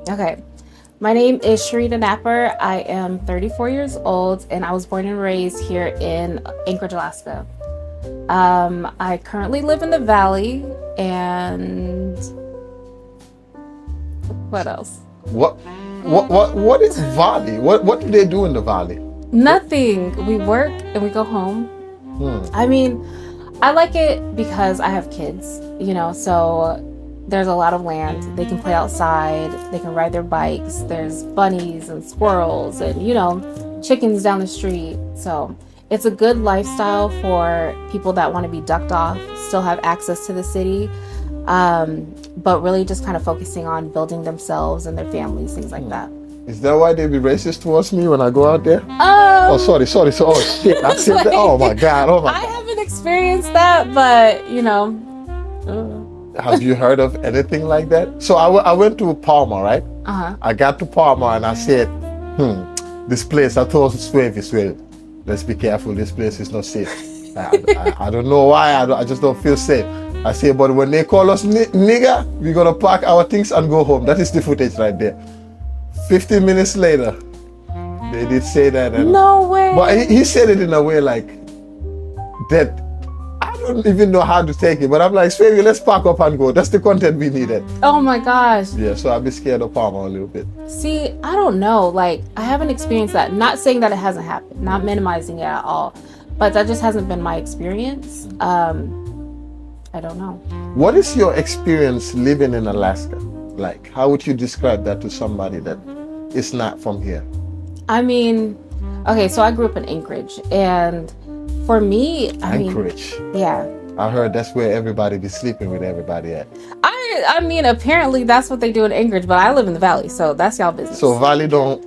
Okay. My name is Sharita Napper. I am 34 years old and I was born and raised here in Anchorage, Alaska. I currently live in the Valley and what else? What is Valley? What do they do in the Valley? Nothing. We work and we go home. I mean, I like it because I have kids, so there's a lot of land. They can play outside, they can ride their bikes, there's bunnies and squirrels and, chickens down the street. So it's a good lifestyle for people that want to be ducked off, still have access to the city, but really just kind of focusing on building themselves and their families, things like that. Is that why they be racist towards me when I go out there? Sorry. Oh, shit. I said that. Oh, my God. I haven't experienced that, but, Have you heard of anything like that? So I went to Palma, right? I got to Palma and I said, this place, I told Swave, let's be careful. This place is not safe. I don't know why. I just don't feel safe. I say, but when they call us nigger, we're going to pack our things and go home. That is the footage right there. 15 minutes later, they did say that. And, no way. But he said it in a way like that. I don't even know how to take it. But I'm like, Swavy, let's pack up and go. That's the content we needed. Oh my gosh. Yeah, so I'll be scared of Palma a little bit. See, I don't know. Like, I haven't experienced that. Not saying that it hasn't happened. Not minimizing it at all. But that just hasn't been my experience. I don't know. What is your experience living in Alaska? Like, how would you describe that to somebody that is not from here? I mean, okay, so I grew up in Anchorage, and for me, Anchorage. Yeah. I heard that's where everybody be sleeping with everybody at. I mean, apparently that's what they do in Anchorage, but I live in the Valley, so that's y'all business. So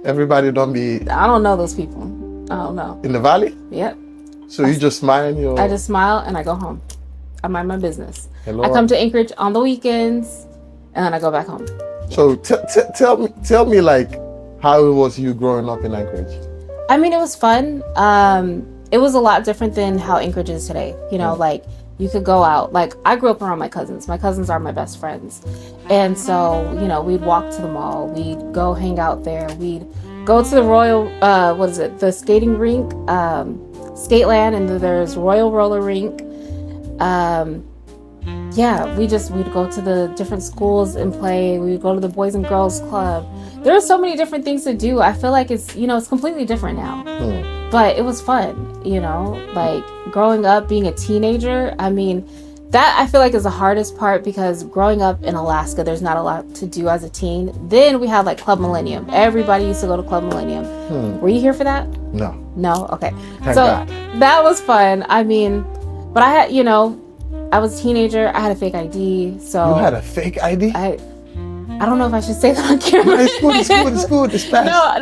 everybody don't be... I don't know those people. I don't know. In the Valley? Yep. So you just smile your... I just smile and I go home. I mind my business. Hello? I come to Anchorage on the weekends, and then I go back home. So tell me like how it was you growing up in Anchorage. I mean, it was fun. It was a lot different than how Anchorage is today. Like you could go out. Like I grew up around my cousins. My cousins are my best friends. And so, we'd walk to the mall. We'd go hang out there. We'd go to the Royal, the skating rink, Skateland, and there's Royal Roller Rink. We'd go to the different schools and play. We'd go to the Boys and Girls Club. There are so many different things to do. I feel like it's completely different now. But it was fun, like growing up, being a teenager. I mean, that I feel like is the hardest part because growing up in Alaska, there's not a lot to do as a teen. Then we have like Club Millennium. Everybody used to go to Club Millennium. Were you here for that? No. No? Okay. Thank so God. That was fun. I mean, but I had, I was a teenager. I had a fake ID. So you had a fake ID? I don't know if I should say that on camera. It's good. It's past. No.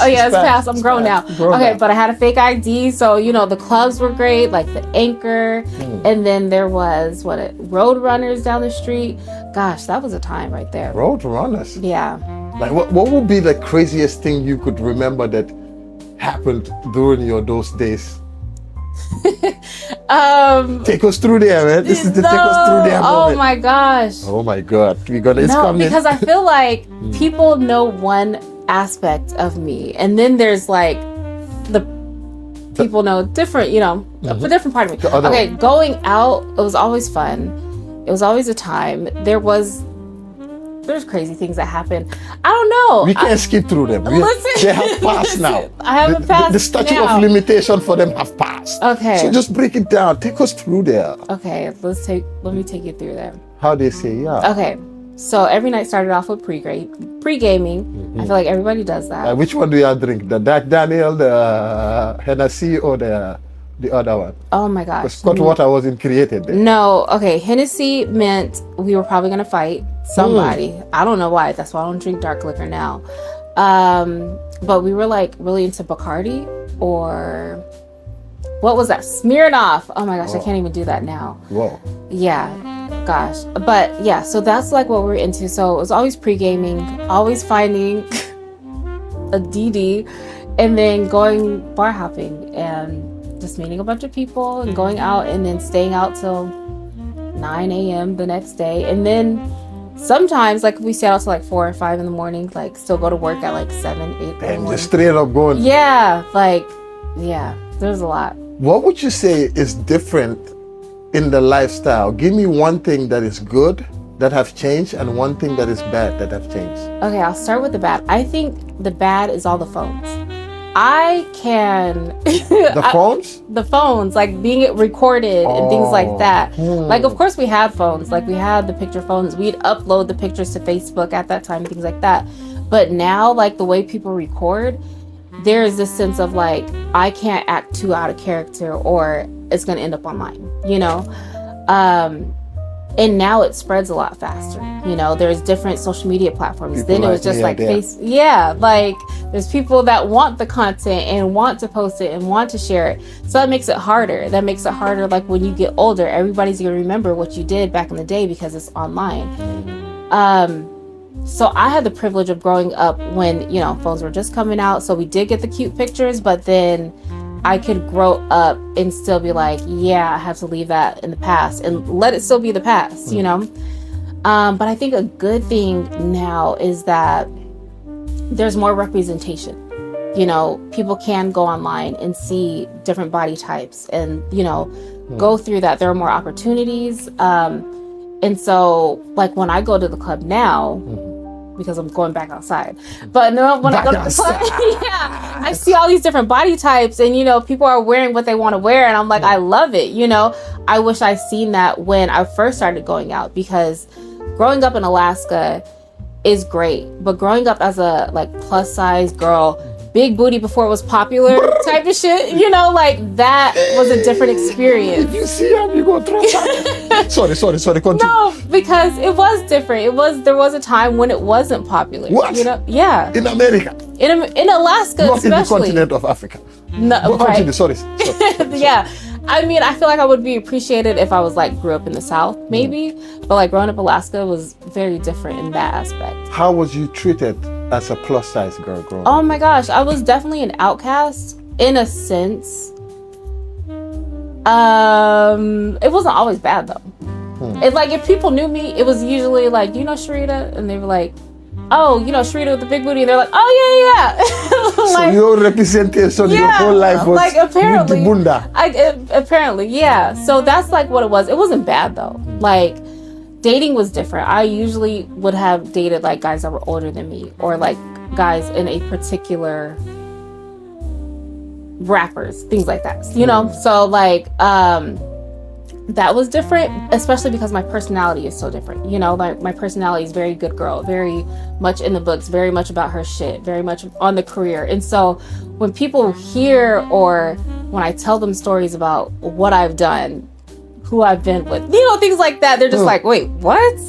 It's past. I'm grown now. But I had a fake ID. So, the clubs were great, like the Anchor. And then there was, Road Runners down the street. Gosh, that was a time right there. Road Runners? Yeah. Like, what would be the craziest thing you could remember that happened during those days? Take us through there, man. This is the take us through there moment. Oh my gosh. Oh my God. Because I feel like people know one aspect of me, and then there's like the people know different, a different part of me. Okay, going out, it was always fun. It was always a time. There's crazy things that happen. I don't know. We can't skip through them. They have passed now. I haven't passed. The statute of limitation for them have passed. Okay. So just break it down. Take us through there. Okay, let me take you through there. How they say, yeah. Okay. So every night started off with pre-gaming. I feel like everybody does that. Which one do y'all drink? The Jack Daniel, the Hennessy, or the other one? Oh my gosh. Because Scott water wasn't created there. No. Okay. Hennessy meant we were probably going to fight somebody. I don't know why. That's why I don't drink dark liquor now. But we were like really into Bacardi, or what was that? Smirnoff. Oh my gosh. I can't even do that now. Whoa. Yeah. Gosh. But yeah, so that's like what we're into. So it was always pre-gaming, always finding a DD, and then going bar hopping and just meeting a bunch of people and going out and then staying out till 9 a.m. the next day. And then sometimes, like, if we stay out till like 4 or 5 in the morning, like, still go to work at like 7, 8 in the morning. And just straight up going. Yeah, like, yeah, there's a lot. What would you say is different in the lifestyle? Give me one thing that is good that have changed and one thing that is bad that have changed. Okay, I'll start with the bad. I think the bad is all the phones. I can... The phones, like being recorded and things like that. Like, of course we had phones. Like, we had the picture phones. We'd upload the pictures to Facebook at that time, things like that. But now, like, the way people record, there is this sense of, like, I can't act too out of character or it's going to end up online, you know? And now it spreads a lot faster. You know, there's different social media platforms. People then it was just like like there's people that want the content and want to post it and want to share it. So that makes it harder. Like, when you get older, everybody's gonna remember what you did back in the day because it's online. So I had the privilege of growing up when, you know, phones were just coming out. So we did get the cute pictures, but then I could grow up and still be like, yeah, I have to leave that in the past and let it still be the past, you know? But I think a good thing now is that there's more representation. You know, people can go online and see different body types and, you know, go through that. There are more opportunities. And so, like, when I go to the club now, because I'm going back outside. But no, when I go to the club, yeah, I see all these different body types and, you know, people are wearing what they want to wear. And I'm like, I love it. You know, I wish I seen that when I first started going out, because growing up in Alaska is great. But growing up as a, like, plus size girl, big booty before it was popular type of shit, you know, like, that was a different experience. You see how you go through that? Sorry, continue. No, because it was different. There was a time when it wasn't popular. What? You know? Yeah. In America? In Alaska, not especially. Not in the continent of Africa. No, right. Continue, sorry. Yeah. I mean, I feel like I would be appreciated if I was, like, grew up in the South, maybe. But, like, growing up in Alaska was very different in that aspect. How was you treated as a plus size girl growing up? Oh my gosh, I was definitely an outcast in a sense. It wasn't always bad though. It's like, if people knew me, it was usually like, do you know Sharita? And they were like, oh, you know Sharita with the big booty, and they're like, oh yeah. Like, so your representation your whole life was like, apparently, with the bunda. Apparently, yeah. So that's like what it was. It wasn't bad though. Like, dating was different. I usually would have dated like guys that were older than me, or like guys in a particular rappers, things like that, you know? So like, that was different, especially because my personality is so different. You know, my personality is very good girl, very much in the books, very much about her shit, very much on the career. And so when people hear, or when I tell them stories about what I've done, who I've been with, you know, things like that, they're just like, wait, what?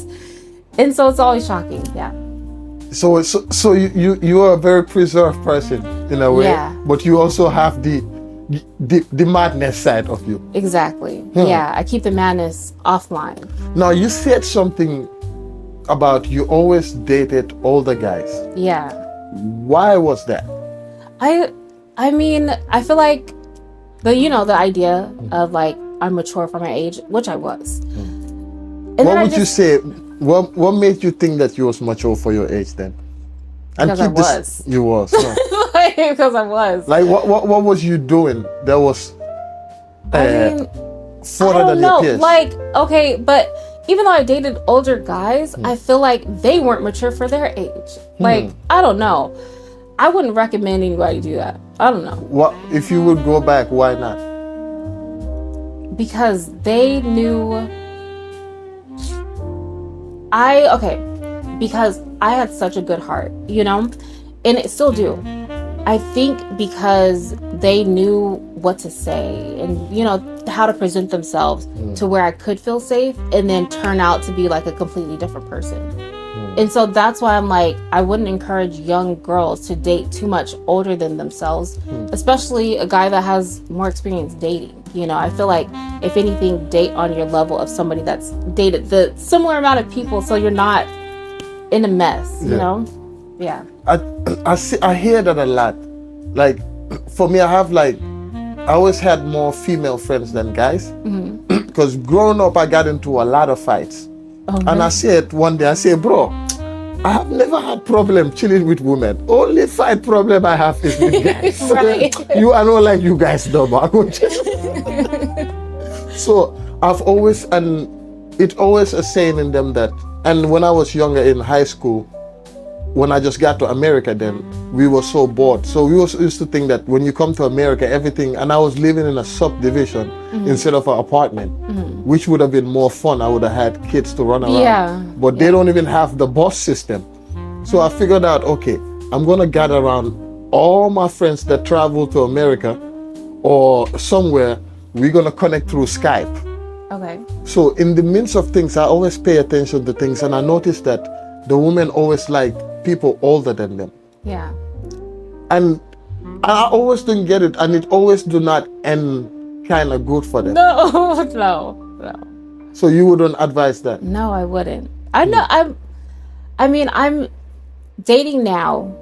And so it's always shocking. Yeah. So you are a very preserved person in a way, but you also have the madness side of you. Exactly. Yeah, I keep the madness offline. Now, you said something about you always dated older guys. Yeah. Why was that? I mean, I feel like the idea of like, I'm mature for my age, which I was. And what would you say? What made you think that you was mature for your age then? And because I was. You was. No. Because I was. Like, what was you doing that was further than your peers? Like, okay, but even though I dated older guys, I feel like they weren't mature for their age. Like, I don't know. I wouldn't recommend anybody do that. I don't know. What if you would go back? Why not? Because they knew. Because I had such a good heart, you know, and it still do. I think because they knew what to say and, you know, how to present themselves to where I could feel safe and then turn out to be like a completely different person. And so that's why I'm like, I wouldn't encourage young girls to date too much older than themselves, especially a guy that has more experience dating. You know, I feel like if anything, date on your level of somebody that's dated the similar amount of people, so you're not in a mess, you know? Yeah. I hear that a lot. Like, for me, I always had more female friends than guys. Because growing up, I got into a lot of fights And I said one day, I said, bro, I have never had problem chilling with women. Only fight problem I have is with guys. Right. I don't like you guys no more. So I've always, and it's always a saying in them that, and when I was younger in high school, when I just got to America, then we were so bored. So we used to think that when you come to America, everything, and I was living in a subdivision instead of an apartment, which would have been more fun. I would have had kids to run around. Yeah. But they don't even have the bus system. So I figured out, okay, I'm going to gather around all my friends that travel to America or somewhere. We're going to connect through Skype. Okay. So in the midst of things, I always pay attention to things, and I noticed that the women always like people older than them. Yeah. And I always didn't get it, and it always do not end kind of good for them. No. So you wouldn't advise that? No, I wouldn't. I'm dating now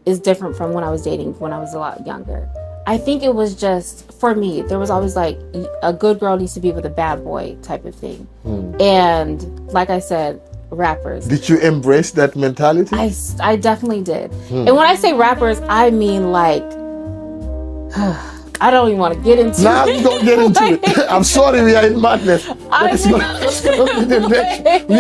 is different from when I was dating when I was a lot younger. I think it was just, for me, there was always like a good girl needs to be with a bad boy type of thing. And like I said, rappers. Did you embrace that mentality? I definitely did. And when I say rappers, I mean like, I don't even want to get into Nah, it. don't get into it. I'm sorry, we are in madness. We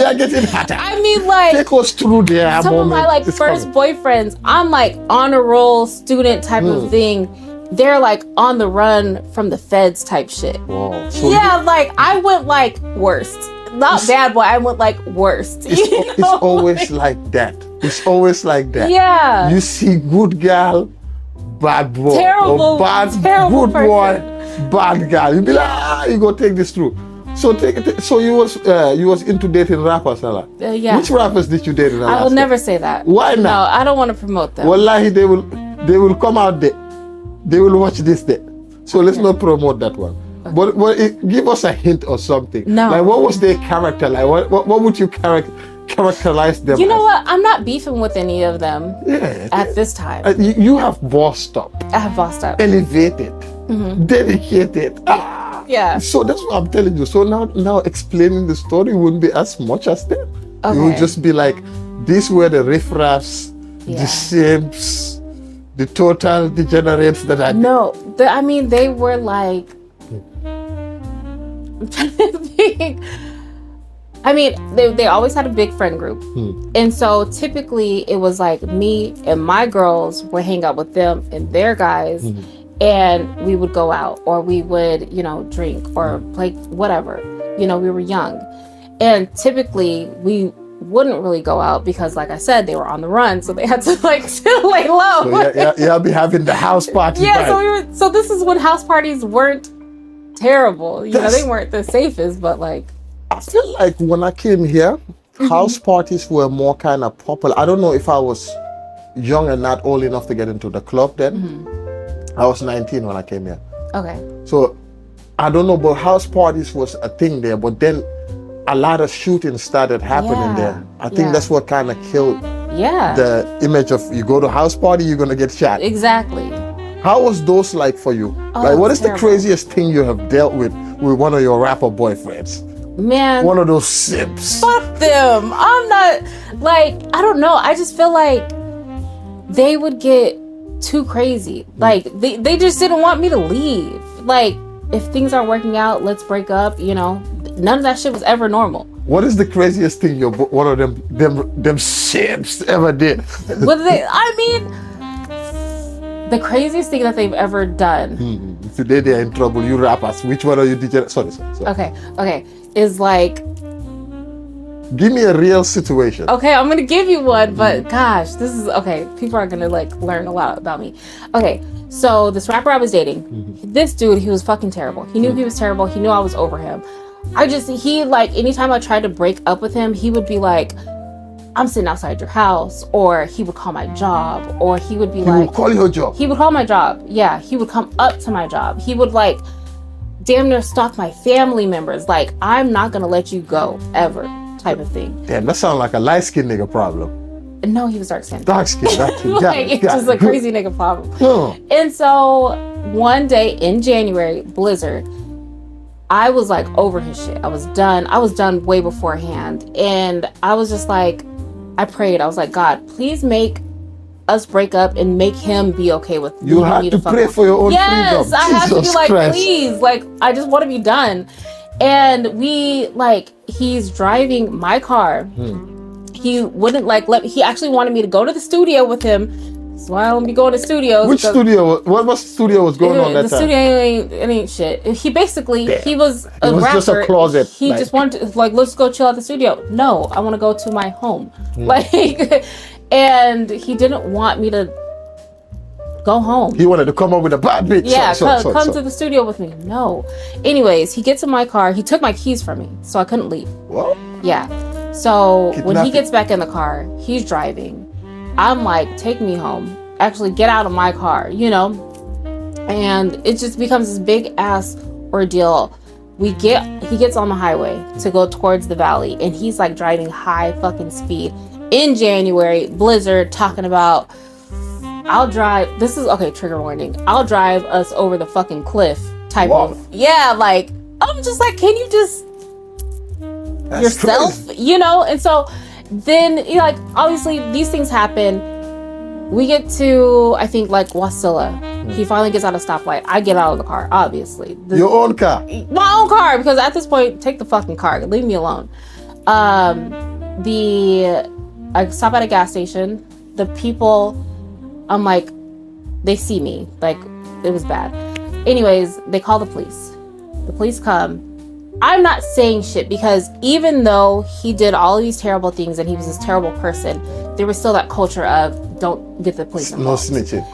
are getting hotter. I mean, like, take us through there. Some of my like first boyfriends, I'm like on a roll student type of thing. They're like on the run from the feds type shit. Wow. So like I went like worst. Not bad boy, I went like worst. It's always like that. It's always like that. Yeah. You see good girl, bad boy. Terrible, or bad, terrible good person. boy, bad girl. You be like, you go take this through. So so you was into dating rappers a lot. Yeah. Which rappers did you date in Alaska? I will never say that. Why not? No, I don't want to promote them. Wallahi, they will come out there. They will watch this day. So let's not promote that one. Okay. But give us a hint or something. No. Like what was their character like? What would you characterize them You know as? what? I'm not beefing with any of them at this time. You have bossed up. I have bossed up. Elevated. Dedicated. Yeah. So that's what I'm telling you. So now explaining the story wouldn't be as much as them. Okay. You would just be like, these were the riffraffs, the simps, the total degenerates that I No, they were like, I'm trying to think. I mean, they always had a big friend group. And so typically it was like me and my girls would hang out with them and their guys, and we would go out, or we would, drink or play whatever. We were young. And typically we wouldn't really go out because, like I said, they were on the run, so they had to like still lay low. So I'll be having the house party. Yeah, so this is when house parties weren't terrible. They weren't the safest, but like I feel like when I came here, house parties were more kind of popular. I don't know if I was young and not old enough to get into the club then. I was 19 when I came here. Okay. So I don't know, but house parties was a thing there, but then a lot of shooting started happening there. I think that's what kind of killed the image of you go to a house party, you're going to get shot. Exactly. How was those like for you? Like, what is the craziest thing you have dealt with one of your rapper boyfriends? Man. One of those simps. Fuck them. I'm not, like, I don't know. I just feel like they would get too crazy. Like, they just didn't want me to leave. Like, if things aren't working out, let's break up, None of that shit was ever normal. What is the craziest thing one of them simps ever did? The craziest thing that they've ever done. Today they're in trouble. You rappers. Which one are you? Sorry. Okay. Is like. Give me a real situation. Okay, I'm gonna give you one, but gosh, this is okay. People are gonna like learn a lot about me. Okay, so this rapper I was dating, this dude, he was fucking terrible. He knew he was terrible. He knew I was over him. Anytime I tried to break up with him, he would be like, I'm sitting outside your house, or he would call my job, or he would be He would call your job. He would call my job. Yeah, he would come up to my job. He would like damn near stalk my family members. Like, I'm not gonna let you go ever, type of thing. Damn, that sounds like a light-skinned nigga problem. No, he was dark-skinned. Dark-skinned. It's just a crazy nigga problem. And so one day in January, blizzard, I was like over his shit. I was done way beforehand. And I was just like, I prayed. I was like, God, please make us break up and make him be okay with you had to pray for your own freedom. Yes, I had to be like, Christ. please, like, I just want to be done. And he's driving my car. He wouldn't he actually wanted me to go to the studio with him. So I don't be going to studios. Which studio? What studio was going on that time? The studio ain't shit. He basically, he was a rapper. Just a closet. He just wanted to, let's go chill at the studio. No, I want to go to my home. And he didn't want me to go home. He wanted to come up with a bad bitch. Yeah, come to the studio with me. No. Anyways, he gets in my car. He took my keys from me, so I couldn't leave. What? Yeah. So when he gets back in the car, he's driving. I'm like, take me home. Actually, get out of my car, And it just becomes this big ass ordeal. He gets on the highway to go towards the valley, and he's like driving high fucking speed in January, blizzard, talking about, I'll drive, trigger warning, I'll drive us over the fucking cliff type of, yeah, like, I'm just like, can you just, that's yourself, crazy. And so then, obviously these things happen. We get to, I think, Wasilla. He finally gets out of stoplight. I get out of the car, obviously. Your own car? My own car, because at this point, take the fucking car. Leave me alone. I stop at a gas station. The people, I'm like, they see me. It was bad. Anyways, they call the police. The police come. I'm not saying shit because even though he did all of these terrible things and he was this terrible person, there was still that culture of don't get the police involved. No snitching.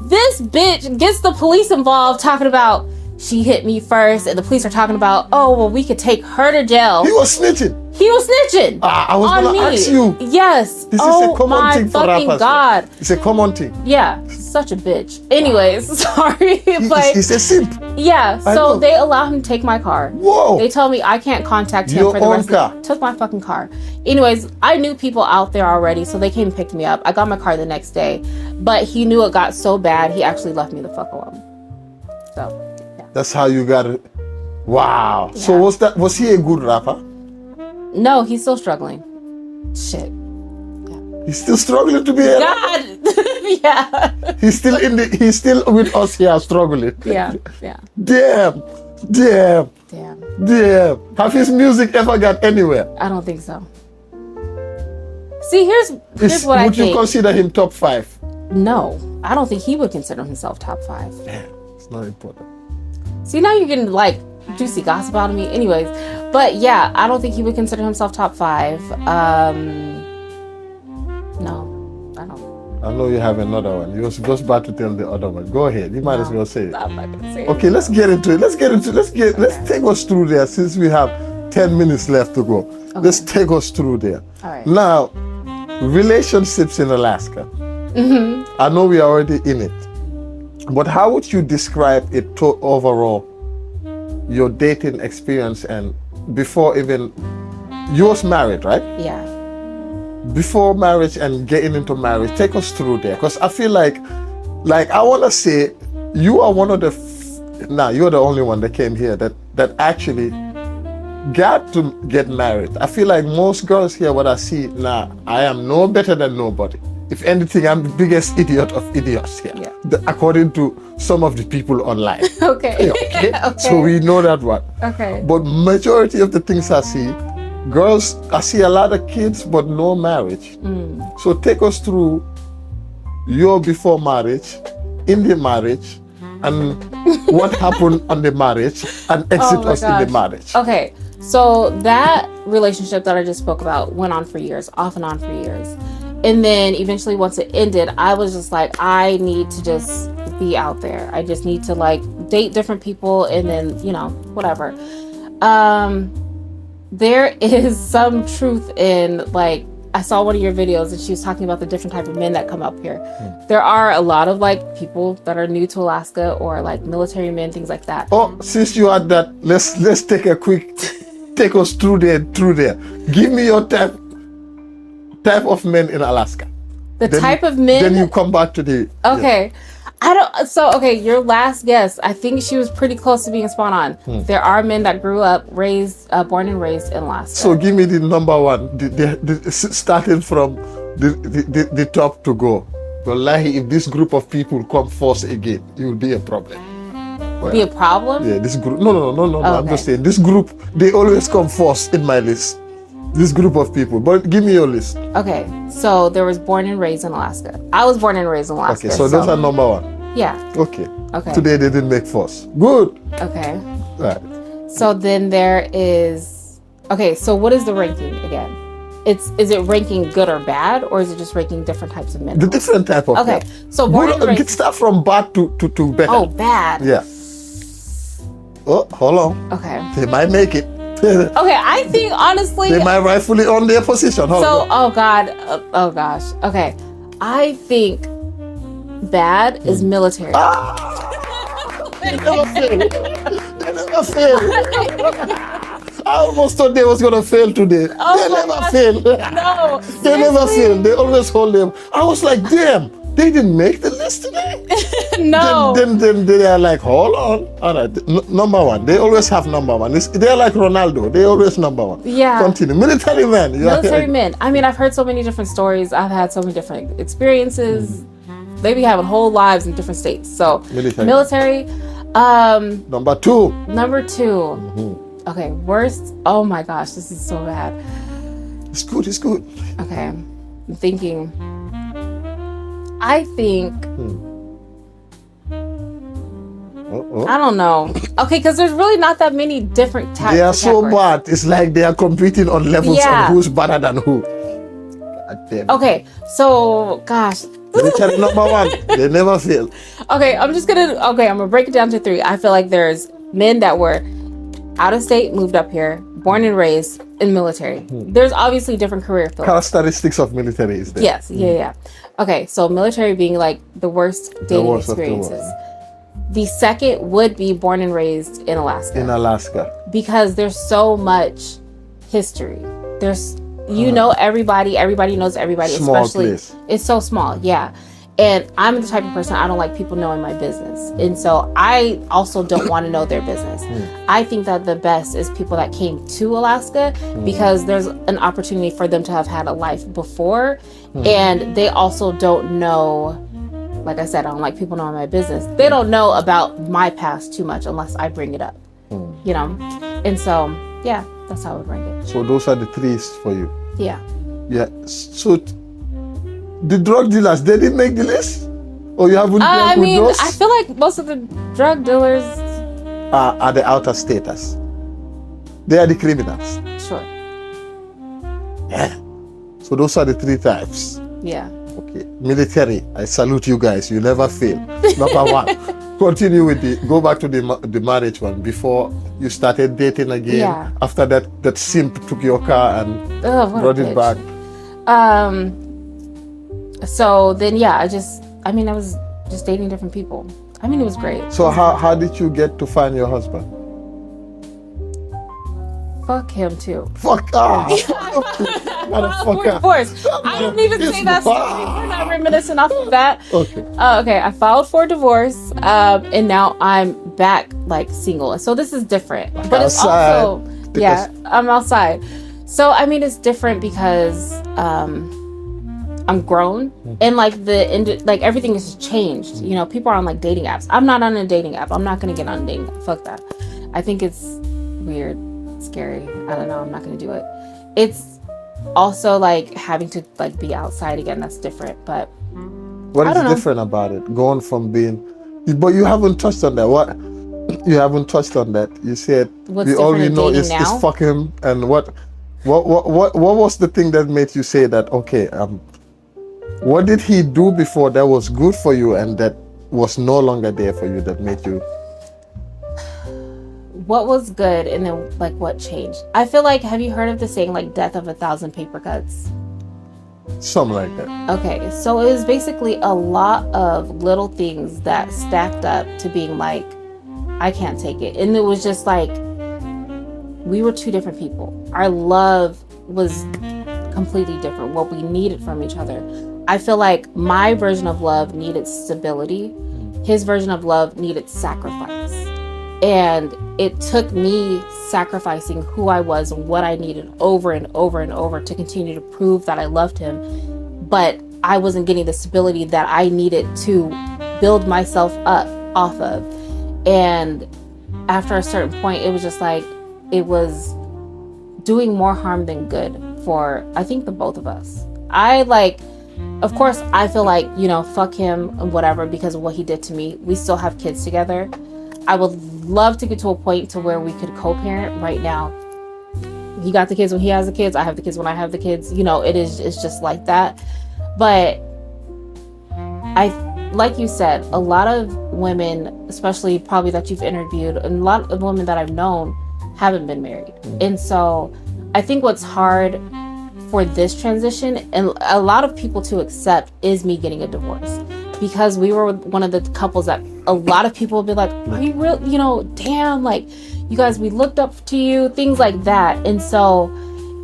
This bitch gets the police involved talking about she hit me first, and the police are talking about, oh, well, we could take her to jail. He was snitching. I was going to ask you. Yes. This is a common thing for rappers. Oh my God. It's a common thing. Yeah. Such a bitch. Anyways, sorry. He's a simp. Yeah. So they allow him to take my car. Whoa. They told me I can't contact him for the rest of the took my fucking car. Anyways, I knew people out there already, so they came and picked me up. I got my car the next day. But he knew it got so bad, he actually left me the fuck alone. So, yeah. That's how you got it. Wow. Yeah. So was he a good rapper? No, he's still struggling. Shit. Yeah. He's still struggling to be a God. Yeah. He's still with us here struggling. Yeah. Damn. Have his music ever got anywhere? I don't think so. See, here's what I think. Would you consider him top 5? No, I don't think he would consider himself top 5. Yeah, it's not important. See, now you're getting juicy gossip out of me. Anyways, but yeah, I don't think he would consider himself top 5. No, I don't. I know you have another one. You was just about to tell the other one. Go ahead. You might as well say it. I'm not gonna say it. Okay, let's get into it. Let's take us through there since we have 10 minutes left to go. Okay. Let's take us through there. All right. Now, relationships in Alaska. Mm-hmm. I know we are already in it, but how would you describe it overall? Your dating experience and before even you was married, right? Yeah. Before marriage and getting into marriage, take us through there, because I feel like I want to say you are one of the you're the only one that came here that actually got to get married. I feel like most girls here, what I see now, I am no better than nobody. If anything, I'm the biggest idiot of idiots here, according to some of the people online. Okay. Okay. So we know that one. Okay. But majority of the things I see, girls, I see a lot of kids, but no marriage. So take us through your before marriage, in the marriage, and what happened on the marriage, and exit us in the marriage. Okay. So that relationship that I just spoke about went on for years, off and on for years. And then eventually once it ended, I was just like, I need to just be out there. I just need to date different people and then, whatever. There is some truth in I saw one of your videos and she was talking about the different type of men that come up here. There are a lot of people that are new to Alaska or military men, things like that. Oh, since you had that, let's take a quick take us through there. Give me your type of men in Alaska. The type of men. Then you come back to the. Okay. Yeah. I don't. So okay, your last guess. I think she was pretty close to being spot on. There are men that grew up, born and raised in Alaska. So give me the number one. Starting from the top to go. Wallahi, if this group of people come first again, it will be a problem. Well, be a problem? Yeah, this group. No. Okay. I'm just saying this group. They always come first in my list. This group of people. But give me your list. Okay, so there was born and raised in Alaska. I was born and raised in Alaska. Okay, so those are number one. Yeah. Okay. Okay. Today they didn't make first. Good. Okay. Right. So then there is. Okay, so what is the ranking again? Is it ranking good or bad, or is it just ranking different types of men? The different type of. Okay. So born and raised. Start from bad to better. Oh, bad. Yeah. Oh, hold on. Okay. They might make it. Okay, I think honestly they might rightfully own their position. Oh God, oh gosh. Okay, I think bad is military. They never fail. They never fail. I almost thought they was gonna fail today. They never fail. No, they never fail. They always hold them. I was like, damn. They didn't make the list today. No. Then they are like, hold on. All right, number one. They always have number one. They're like Ronaldo. They always number one. Yeah. Continue. Military men. Military men. I mean, I've heard so many different stories. I've had so many different experiences. They be having whole lives in different states. So military. Number two. Okay, worst. Oh my gosh, this is so bad. It's good. Okay, I'm thinking. I think. I don't know. Okay, because there's really not that many different types. They are so bad. It's like they are competing on levels of who's better than who. Okay, so gosh. Military number one. They never fail. Okay, I'm gonna break it down to three. I feel like there's men that were out of state, moved up here, born and raised in military. There's obviously different career fields. Characteristics of military is there. Yes, yeah. Okay, so military being like the worst dating experiences. The second would be born and raised in Alaska. Because there's so much history. There's know everybody knows everybody. Small especially place. It's so small, yeah. And I'm the type of person, I don't like people knowing my business. And so I also don't want to know their business. I think that the best is people that came to Alaska because there's an opportunity for them to have had a life before. And they also don't know, like I said, I don't like people knowing my business. They don't know about my past too much unless I bring it up, you know? And so, yeah, that's how I would rank it. So those are the threes for you? Yeah. Yeah. So the drug dealers, they didn't make the list? Or you haven't dealt with those? I feel like most of the drug dealers are the outer staters. They are the criminals. Sure. Yeah. So those are the three types. Yeah. Okay. Military, I salute you guys. You never fail. Number one. Continue with go back to the marriage one. Before you started dating again. Yeah. After that simp took your car and brought it back. So then, yeah, I was just dating different people. I mean, it was great. So how did you get to find your husband? Fuck him too. Fuck off. Motherfucker. Divorce. I don't even say that story. We're not reminiscing off of that. Okay. Okay. I filed for divorce, and now I'm back like single. So this is different. But outside. It's also I'm outside. So I mean, it's different because I'm grown and like everything has changed. You know, people are on like dating apps. I'm not on a dating app. I'm not gonna get on a dating app. Fuck that. I think it's weird, scary. I don't know. I'm not gonna do it. It's also like having to like be outside again. That's different. But what is different about it? Going from being, but you haven't touched on that. What? You haven't touched on that. You said all you know is fuck him. And what was the thing that made you say that? Okay, what did he do before that was good for you and that was no longer there for you that made you? What was good and then like what changed? I feel like, have you heard of the saying like death of 1,000 paper cuts? Something like that. Okay, so it was basically a lot of little things that stacked up to being like, I can't take it. And it was just like, we were two different people. Our love was completely different. What we needed from each other. I feel like my version of love needed stability. His version of love needed sacrifice. And it took me sacrificing who I was and what I needed over and over and over to continue to prove that I loved him. But I wasn't getting the stability that I needed to build myself up off of. And after a certain point, it was just like, it was doing more harm than good for, I think, the both of us. Of course, I feel like, fuck him and whatever because of what he did to me. We still have kids together. I would love to get to a point to where we could co-parent. Right now, he got the kids when he has the kids. I have the kids when I have the kids. It's just like that. But like you said, a lot of women, especially probably that you've interviewed, and a lot of women that I've known haven't been married. And so I think what's hard for this transition, and a lot of people to accept, is me getting a divorce. Because we were one of the couples that a lot of people would be like, are you real? Damn, like, you guys, we looked up to you, things like that. And so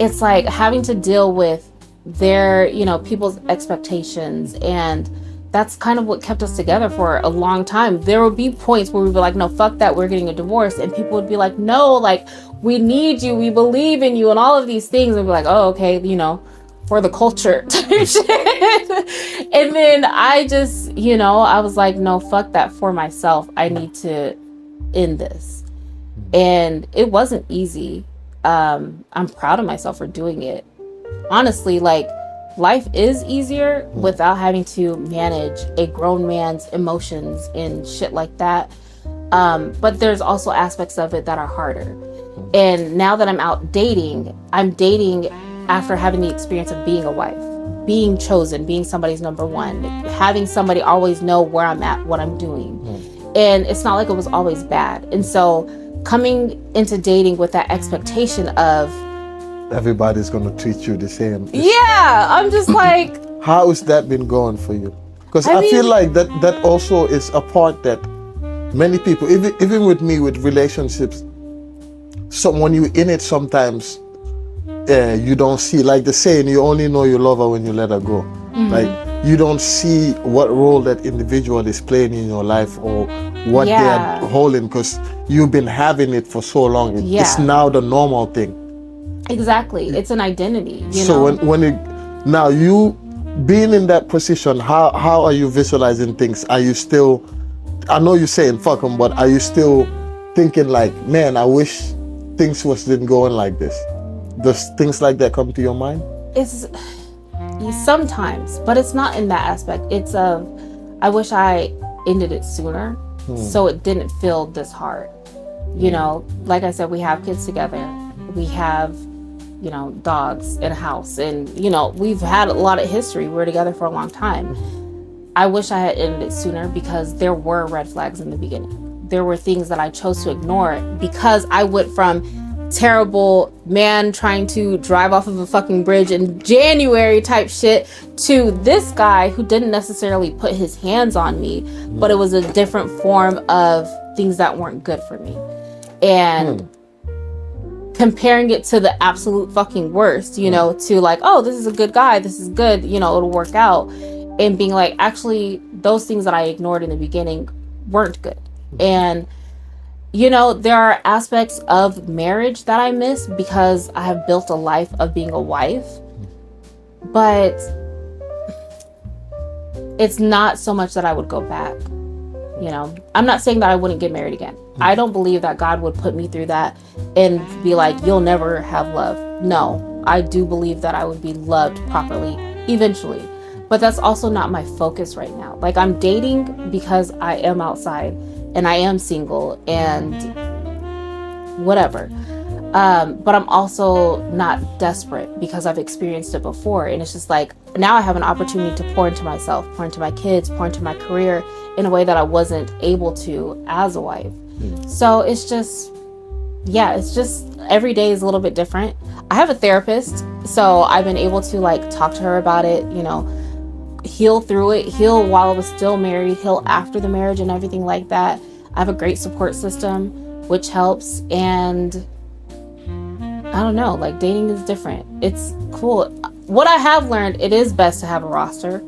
it's like having to deal with their, people's expectations. And that's kind of what kept us together for a long time. There would be points where we'd be like, no, fuck that, we're getting a divorce. And people would be like, no, like, we need you, we believe in you, and all of these things. And we're like, oh, okay, for the culture type shit. And then I just, I was like, no, fuck that, for myself. I need to end this. And it wasn't easy. I'm proud of myself for doing it. Honestly, like, life is easier without having to manage a grown man's emotions and shit like that. But there's also aspects of it that are harder. And now that I'm out dating, I'm dating after having the experience of being a wife, being chosen, being somebody's number one, having somebody always know where I'm at, what I'm doing. And it's not like it was always bad. And so coming into dating with that expectation of everybody's going to treat you the same. Yeah, I'm just like, how has that been going for you? Because I feel like that also is a part that many people, even with me, with relationships, when you're in it, sometimes you don't see, like the saying, you only know you love her when you let her go. Like, you don't see what role that individual is playing in your life or what they're holding, because you've been having it for so long. It's now the normal thing. Exactly. It's an identity. So now you being in that position, how are you visualizing things? Are you still, I know you're saying fuck them, but are you still thinking like, man, I wish things didn't go on like this? Does things like that come to your mind? It's sometimes, but it's not in that aspect. It's I wish I ended it sooner so it didn't feel this hard. Like I said, we have kids together. We have, dogs in a house, and, we've had a lot of history. We were together for a long time. I wish I had ended it sooner because there were red flags in the beginning. There were things that I chose to ignore because I went from terrible man trying to drive off of a fucking bridge in January type shit to this guy who didn't necessarily put his hands on me, but it was a different form of things that weren't good for me. And comparing it to the absolute fucking worst, to like, oh, this is a good guy, this is good, it'll work out. And being like, actually, those things that I ignored in the beginning weren't good. And there are aspects of marriage that I miss because I have built a life of being a wife. But it's not so much that I would go back. I'm not saying that I wouldn't get married again. I don't believe that God would put me through that and be like, you'll never have love. No, I do believe that I would be loved properly eventually. But that's also not my focus right now. Like, I'm dating because I am outside and I am single and whatever. But I'm also not desperate because I've experienced it before. And it's just like, now I have an opportunity to pour into myself, pour into my kids, pour into my career in a way that I wasn't able to as a wife. So it's just every day is a little bit different. I have a therapist, so I've been able to like talk to her about it, heal through it, heal while I was still married, heal after the marriage and everything like that. I have a great support system, which helps. And I don't know, like, dating is different. It's cool. What I have learned, it is best to have a roster.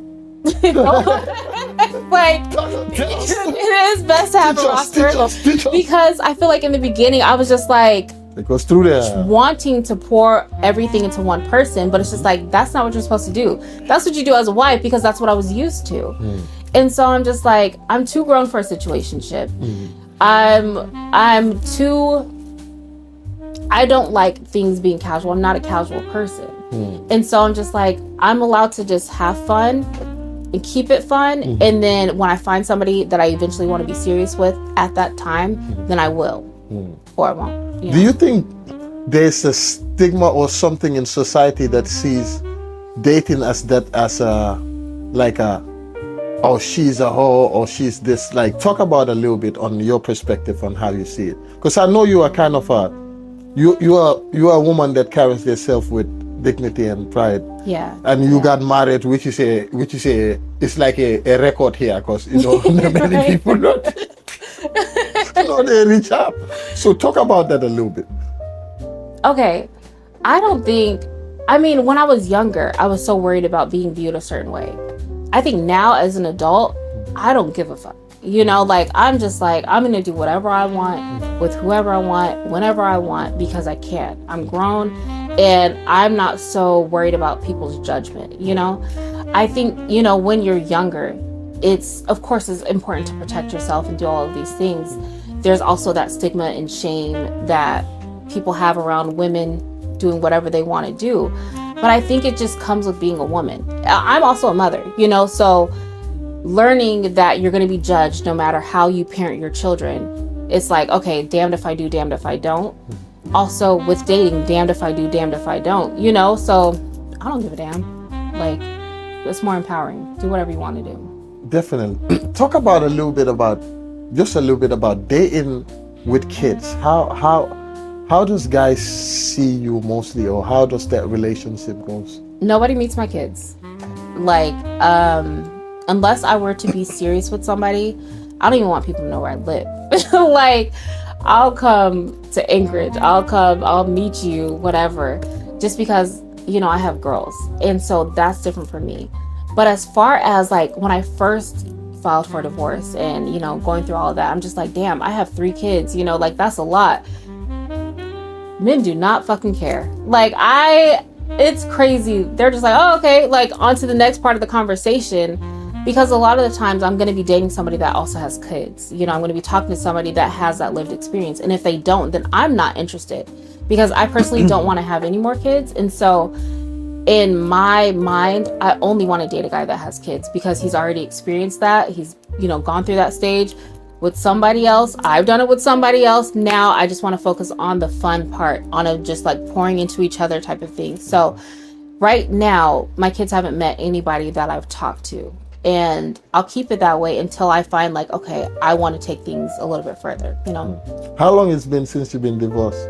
Like, it is best to have a roster because I feel like in the beginning I was just like, it goes through there, wanting to pour everything into one person, but it's just like, that's not what you're supposed to do. That's what you do as a wife, because that's what I was used to. And so I'm just like, I'm too grown for a situationship. I'm too, I don't like things being casual. I'm not a casual person. And so I'm just like, I'm allowed to just have fun and keep it fun. And then when I find somebody that I eventually want to be serious with at that time, then I will, or I won't. You know? Do you think there's a stigma or something in society that sees dating as a oh, she's a whore or she's this? Like, talk about a little bit on your perspective on how you see it, because I know you are kind of you are a woman that carries herself with dignity and pride. Yeah. And you got married, which is it's like a record here, because many people don't. They reach up. So talk about that a little bit. Okay. I mean, when I was younger, I was so worried about being viewed a certain way. I think now as an adult, I don't give a fuck. Like, I'm just like, I'm going to do whatever I want with whoever I want, whenever I want, because I can. I'm grown and I'm not so worried about people's judgment. I think, when you're younger, it's important to protect yourself and do all of these things. There's also that stigma and shame that people have around women doing whatever they want to do. But I think it just comes with being a woman. I'm also a mother, so learning that you're going to be judged no matter how you parent your children. It's like, okay, damned if I do, damned if I don't. Also with dating, damned if I do, damned if I don't, so I don't give a damn. Like, it's more empowering. Do whatever you want to do. Definitely. Talk about a little bit about dating with kids. How does guys see you mostly, or how does that relationship goes? Nobody meets my kids. Like, unless I were to be serious with somebody, I don't even want people to know where I live. Like, I'll come to Anchorage, I'll meet you, whatever, just because, I have girls. And so that's different for me. But as far as like when I first filed for divorce and, going through all of that, I'm just like, damn, I have 3 kids, like that's a lot. Men do not fucking care. Like, it's crazy. They're just like, oh, okay, like on to the next part of the conversation. Because a lot of the times I'm going to be dating somebody that also has kids. I'm going to be talking to somebody that has that lived experience. And if they don't, then I'm not interested, because I personally don't want to have any more kids. And so in my mind, I only want to date a guy that has kids, because he's already experienced that. He's, gone through that stage with somebody else. I've done it with somebody else. Now I just want to focus on the fun part, on a just like pouring into each other type of thing. So right now, my kids haven't met anybody that I've talked to. And I'll keep it that way until I find like, okay, I want to take things a little bit further, How long has it been since you've been divorced?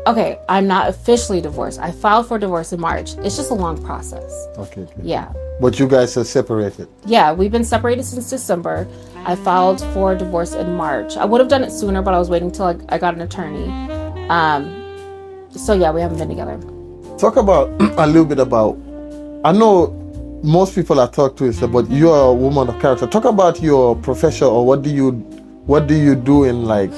Okay, I'm not officially divorced. I filed for divorce in March. It's just a long process. Okay. Yeah. But you guys are separated? Yeah, we've been separated since December. I filed for divorce in March. I would have done it sooner, but I was waiting till I got an attorney. So yeah, we haven't been together. Talk about a little bit about, I know most people I talk to is about, you're a woman of character. Talk about your profession, or what do you do in, like,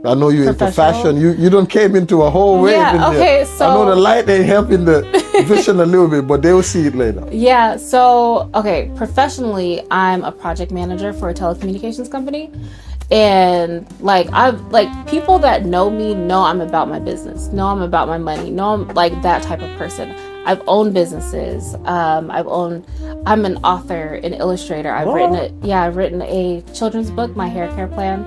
I know you're into fashion. You don't came into a whole wave in there. So I know the light ain't helping the vision a little bit, but they will see it later. Yeah, so okay, professionally, I'm a project manager for a telecommunications company. And like, people that know me know I'm about my business, know I'm about my money, know I'm like that type of person. I've owned businesses. I'm an author, an illustrator. I've written a children's book, My Hair Care Plan,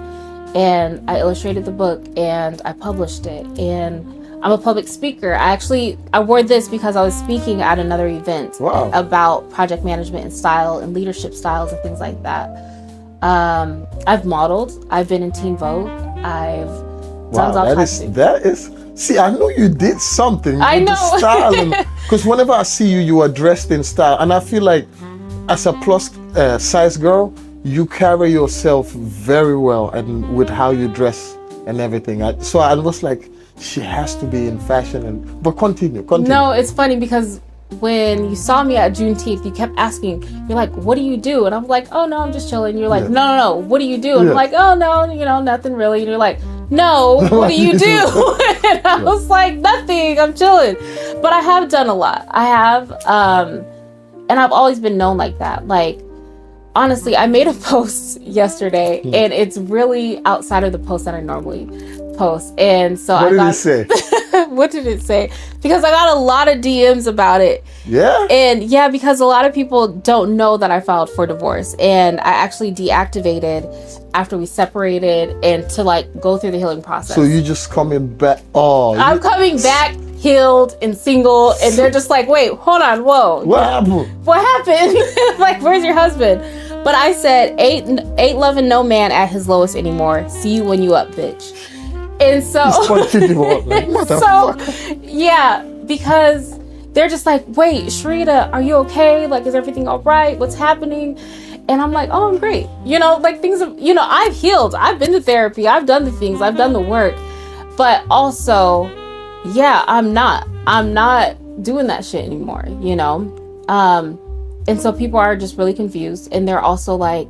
and I illustrated the book and I published it. And I'm a public speaker. I wore this because I was speaking at another event about project management and style and leadership styles and things like that. I've modeled. I've been in Teen Vogue. I've done all kinds of things. That is. See, I know you did something. I know. Style, because whenever I see you, you are dressed in style, and I feel like, as a plus size girl, you carry yourself very well, and with how you dress and everything. So I was like, she has to be in fashion. But continue. No, it's funny because when you saw me at Juneteenth, you kept asking, you're like, what do you do? And I'm like, oh no, I'm just chilling. You're like, no, what do you do? And I'm like, oh no, nothing really. And you're like, no, what do you do? And I was like, nothing, I'm chilling. But I have done a lot. I have, and I've always been known like that. Like, honestly, I made a post yesterday, and it's really outside of the post that I normally post. And so what did it say? What did it say? Because I got a lot of DMs about it. Yeah? And because a lot of people don't know that I filed for divorce. And I actually deactivated after we separated and to like go through the healing process. So you just coming back? Oh, I'm coming back healed and single, and they're just like, wait, hold on, whoa. What happened? What happened? Like, where's your husband? But I said, ain't loving no man at his lowest anymore. See you when you up, bitch. And so, because they're just like, wait, Sharita, are you okay? Like, is everything all right? What's happening? And I'm like, oh, I'm great. Like things, I've healed. I've been to therapy. I've done the things. I've done the work. But also, I'm not doing that shit anymore, and so people are just really confused, and they're also like,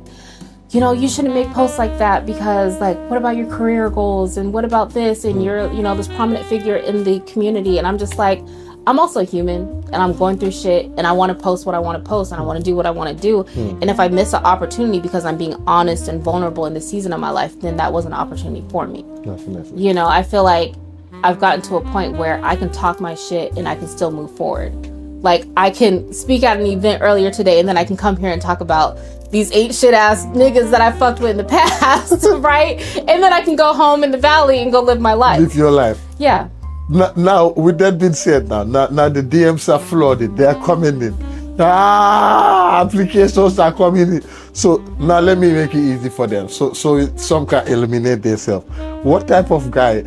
you shouldn't make posts like that because, like, what about your career goals, and what about this, and you're this prominent figure in the community. And I'm just like, I'm also human, and I'm going through shit, and I want to post what I want to post, and I want to do what I want to do. And if I miss an opportunity because I'm being honest and vulnerable in this season of my life, then that was an opportunity for me. Definitely. I feel like I've gotten to a point where I can talk my shit and I can still move forward. Like, I can speak at an event earlier today, and then I can come here and talk about these ain't shit ass niggas that I fucked with in the past, right? And then I can go home in the valley and go live my life. Live your life. Yeah. Now, with that being said, now the DMs are flooded. They are coming in. Applications are coming in. So now let me make it easy for them. So some can eliminate themselves. What type of guy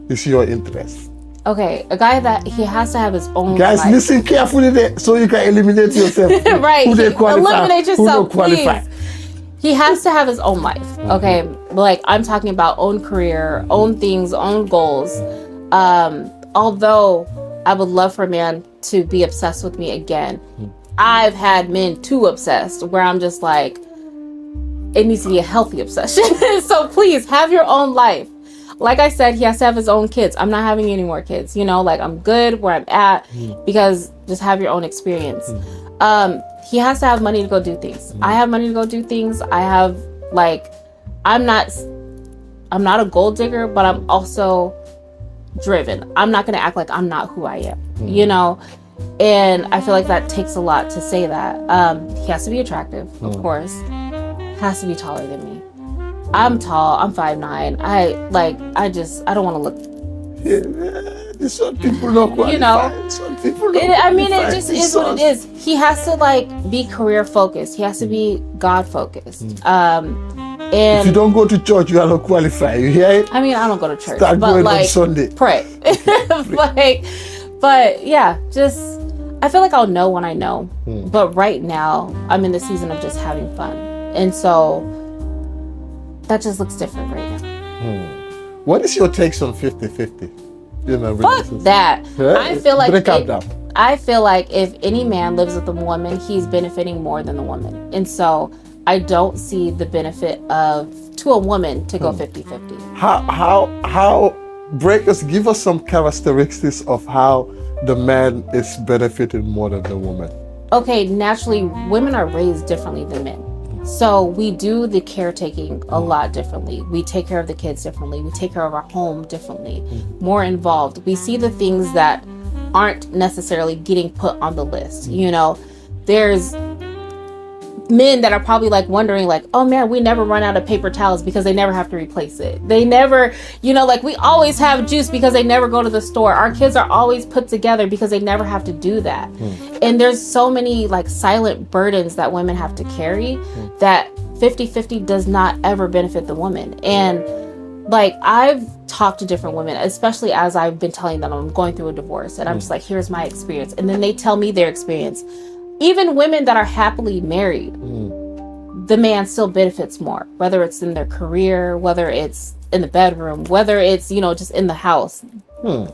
is your interest? Okay, a guy that he has to have his own Guys, life. listen carefully there so you can eliminate yourself. Right. Who they qualify, eliminate yourself, who don't qualify. please. He has to have his own life. Okay. Like, I'm talking about own career, own things, own goals. Although I would love for a man to be obsessed with me again, I've had men too obsessed where I'm just like, it needs to be a healthy obsession. So please have your own life. Like I said, he has to have his own kids. I'm not having any more kids, like, I'm good where I'm at, because just have your own experience. He has to have money to go do things. I have money to go do things. I have, like, I'm not a gold digger, but I'm also driven. I'm not going to act like I'm not who I am, and I feel like that takes a lot to say that. He has to be attractive, of course, has to be taller than me. I'm tall. I'm 5'9". I don't want to look. Yeah, some people don't qualify. Some people don't qualify. It just is what it is. He has to, like, be career focused. He has to be God focused. And if you don't go to church, you are not qualified. You hear it? I mean, I don't go to church. Start but going like, on Sunday. Pray. But yeah, just, I feel like I'll know when I know. But right now, I'm in the season of just having fun, and so that just looks different right now. What is your takes on 50-50? Fuck that. Yeah? I feel like if any man lives with a woman, he's benefiting more than the woman. And so I don't see the benefit to a woman to go 50-50. How breakers, give us some characteristics of how the man is benefiting more than the woman. Okay, naturally, women are raised differently than men. So we do the caretaking a lot differently. We take care of the kids differently. We take care of our home differently, more involved. We see the things that aren't necessarily getting put on the list. There's men that are probably like wondering, like, oh man, we never run out of paper towels because they never have to replace it. They never, like, we always have juice because they never go to the store. Our kids are always put together because they never have to do that. And there's so many, like, silent burdens that women have to carry that 50-50 does not ever benefit the woman. And, like, I've talked to different women, especially as I've been telling them I'm going through a divorce, and I'm just like, here's my experience. And then they tell me their experience. Even women that are happily married, the man still benefits more, whether it's in their career, whether it's in the bedroom, whether it's, just in the house.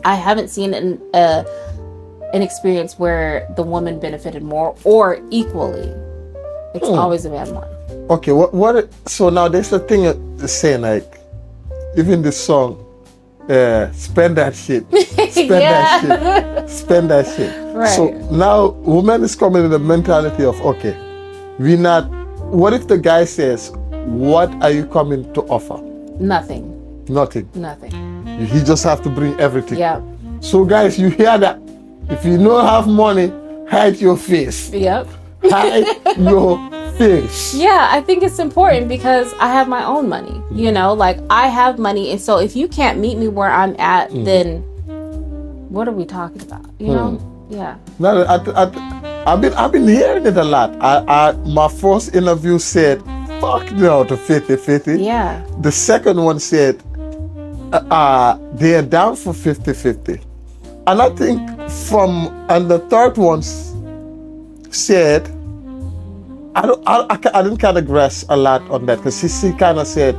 I haven't seen an an experience where the woman benefited more or equally. It's always the man one. Okay, so now there's a thing saying like, even this song, spend that shit. Spend that shit. Right. So now woman is coming in the mentality of, okay, what if the guy says, what are you coming to offer? Nothing. He just have to bring everything. Yeah. So guys, you hear that? If you don't have money, hide your face. Yep. Hide your face. Yeah, I think it's important because I have my own money. You know, like I have money, and so if you can't meet me where I'm at, then what are we talking about? You know? Yeah. No, I've been hearing it a lot. My first interview said, "Fuck no" to 50-50. Yeah. The second one said, they're down for 50-50. And I think and the third one said, I didn't kind of grasp a lot on that, because she kind of said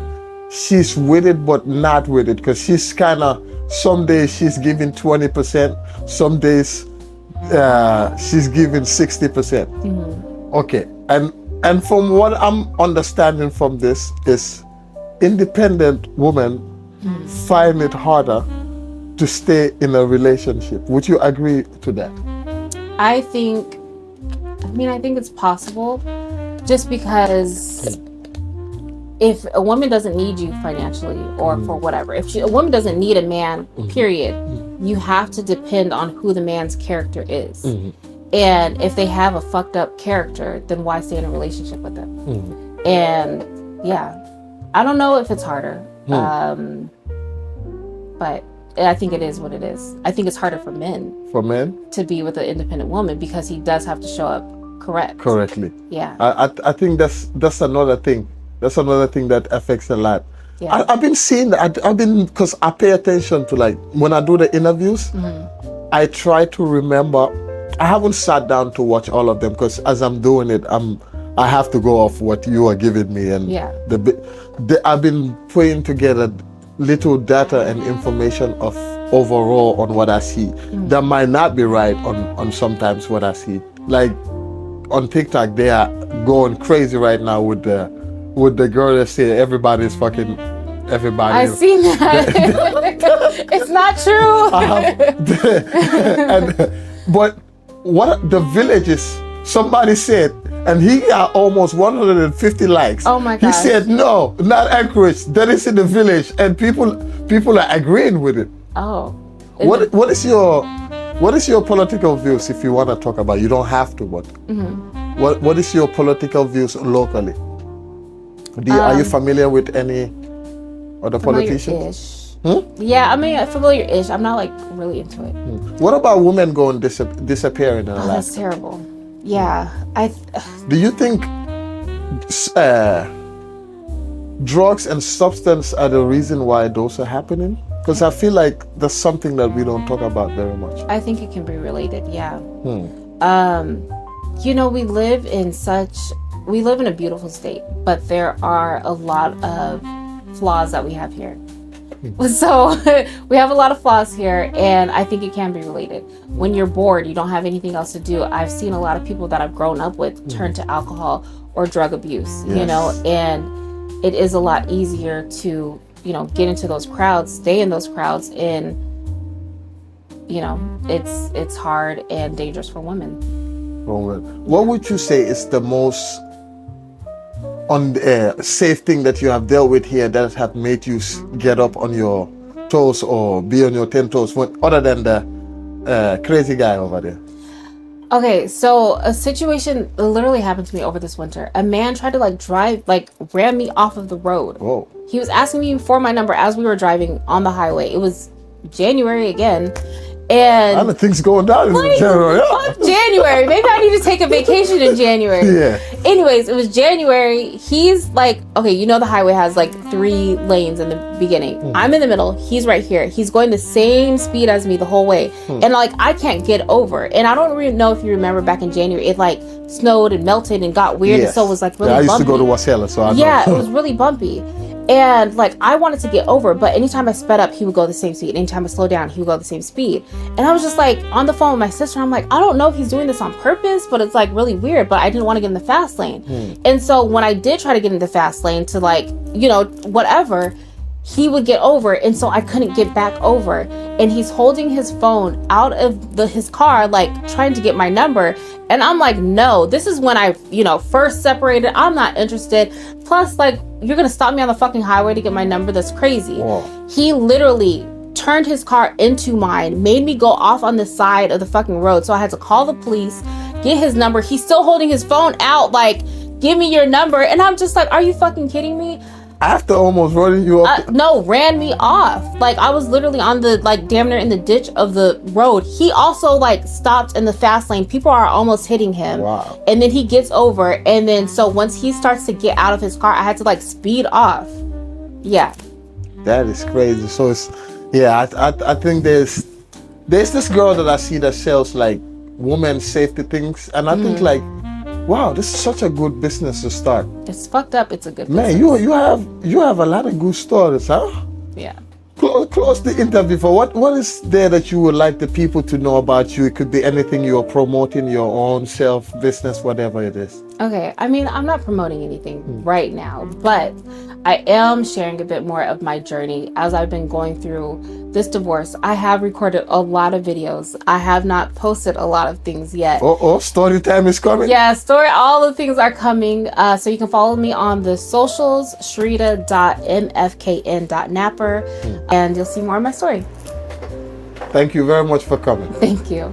she's with it but not with it, because she's kind of, some days she's giving 20%, some days she's giving 60%. Okay, and from what I'm understanding from this is independent women find it harder to stay in a relationship. Would you agree to that? I think it's possible, just because if a woman doesn't need you financially or for whatever, a woman doesn't need a man, period, you have to depend on who the man's character is. And if they have a fucked up character, then why stay in a relationship with them? And yeah, I don't know if it's harder, but I think it is what it is. I think it's harder for men. To be with an independent woman, because he does have to show up correctly. Yeah. I think that's another thing. That's another thing that affects a lot. Yeah. I've been seeing that. Because I pay attention to, like, when I do the interviews, I try to remember. I haven't sat down to watch all of them, because as I'm doing it, I have to go off what you are giving me, and I've been putting together little data and information of overall on what I see. That might not be right on sometimes what I see. Like on TikTok, they are going crazy right now with the girl that said everybody's fucking everybody. I've seen that. It's not true. But what the villages, somebody said, and he got almost 150 likes. Oh my God. He said, no, not Anchorage. That is in the village, and people are agreeing with it. Oh. What is your political views, if you want to talk about it? You don't have to, but what is your political views locally? Are you familiar with any other politicians? Yeah, I mean, familiar-ish. I'm not like really into it. What about women going disappearing in Alaska? That's terrible. Yeah, Do you think drugs and substance are the reason why those are happening? Because I feel like that's something that we don't talk about very much. I think it can be related. Yeah. You know, we live in a beautiful state, but there are a lot of flaws that we have here. So we have a lot of flaws here, and I think it can be related. When you're bored, you don't have anything else to do. I've seen a lot of people that I've grown up with turn to alcohol or drug abuse, you know, and it is a lot easier to, you know, get into those crowds, stay in those crowds, and, you know, it's hard and dangerous for women. What would you say is the most safe thing that you have dealt with here that have made you get up on your toes or be on your 10 toes, other than the crazy guy over there? Okay, so a situation literally happened to me over this winter. A man tried to ran me off of the road. Whoa. He was asking me for my number as we were driving on the highway. It was January again. And I don't think things going down in January. January. Maybe I need to take a vacation in January. Yeah. Anyways, it was January. He's like, okay, you know the highway has like 3 lanes in the beginning. I'm in the middle. He's right here. He's going the same speed as me the whole way. And like, I can't get over. And I don't really know if you remember back in January, it like snowed and melted and got weird. Yes. And so it was like really bumpy. I used to go to Wasilla, so I know. Yeah, it was really bumpy. And like, I wanted to get over, but anytime I sped up, he would go the same speed. Anytime I slowed down, he would go the same speed. And I was just like on the phone with my sister. I'm like, I don't know if he's doing this on purpose, but it's like really weird. But I didn't want to get in the fast lane. And so when I did try to get in the fast lane to like, you know, whatever, he would get over. And so I couldn't get back over. And he's holding his phone out of his car, like trying to get my number. And I'm like, no, this is when I, you know, first separated. I'm not interested. Plus, like, you're going to stop me on the fucking highway to get my number? That's crazy. Whoa. He literally turned his car into mine, made me go off on the side of the fucking road. So I had to call the police, get his number. He's still holding his phone out, like, give me your number. And I'm just like, are you fucking kidding me? After almost running you up? No, ran me off. Like, I was literally on the, like, damn near in the ditch of the road. He also, like, stopped in the fast lane. People are almost hitting him. Wow. And then he gets over. And then, so once he starts to get out of his car, I had to, like, speed off. Yeah. That is crazy. So it's, yeah, I think there's this girl that I see that sells, like, women's safety things. And I think, like, wow, this is such a good business to start. It's fucked up. It's a good business. Man, you have a lot of good stories, huh? Yeah. Close the interview for what is there that you would like the people to know about you? It could be anything you're promoting, your own self, business, whatever it is. Okay, I mean, I'm not promoting anything right now, but I am sharing a bit more of my journey as I've been going through this divorce. I have recorded a lot of videos. I have not posted a lot of things yet. Story time is coming. Yeah, all the things are coming. So you can follow me on the socials, sharita.mfkn.napper, and you'll see more of my story. Thank you very much for coming. Thank you.